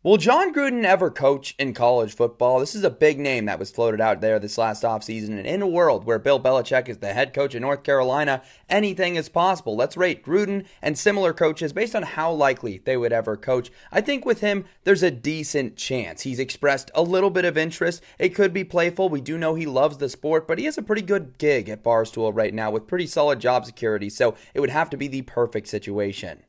Will John Gruden ever coach in college football? This is a big name that was floated out there this last offseason. And in a world where Bill Belichick is the head coach in North Carolina, anything is possible. Let's rate Gruden and similar coaches based on how likely they would ever coach. I think with him, there's a decent chance. He's expressed a little bit of interest. It could be playful. We do know he loves the sport, but he has a pretty good gig at Barstool right now with pretty solid job security, so it would have to be the perfect situation.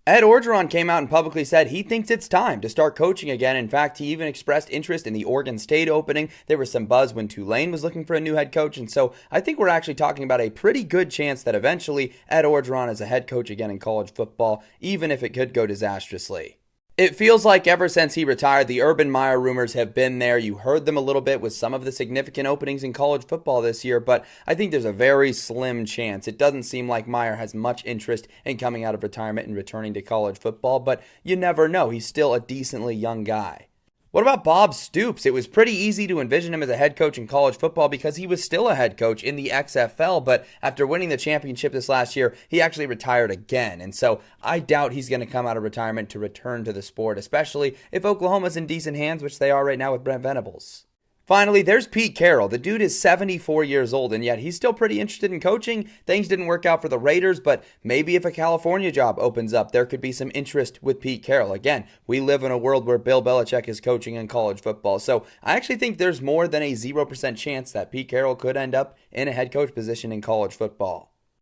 Ed Orgeron came out and publicly said he thinks it's time to start coaching again. In fact, he even expressed interest in the Oregon State opening. There was some buzz when Tulane was looking for a new head coach, and so I think we're actually talking about a pretty good chance that eventually Ed Orgeron is a head coach again in college football, even if it could go disastrously. It feels like ever since he retired, the Urban Meyer rumors have been there. You heard them a little bit with some of the significant openings in college football this year, but I think there's a very slim chance. It doesn't seem like Meyer has much interest in coming out of retirement and returning to college football, but you never know. He's still a decently young guy. What about Bob Stoops? It was pretty easy to envision him as a head coach in college football because he was still a head coach in the XFL, but after winning the championship this last year, he actually retired again. And so I doubt he's going to come out of retirement to return to the sport, especially if Oklahoma's in decent hands, which they are right now with Brent Venables. Finally, there's Pete Carroll. The dude is 74 years old, and yet he's still pretty interested in coaching. Things didn't work out for the Raiders, but maybe if a California job opens up, there could be some interest with Pete Carroll. Again, we live in a world where Bill Belichick is coaching in college football, so I actually think there's more than a 0% chance that Pete Carroll could end up in a head coach position in college football.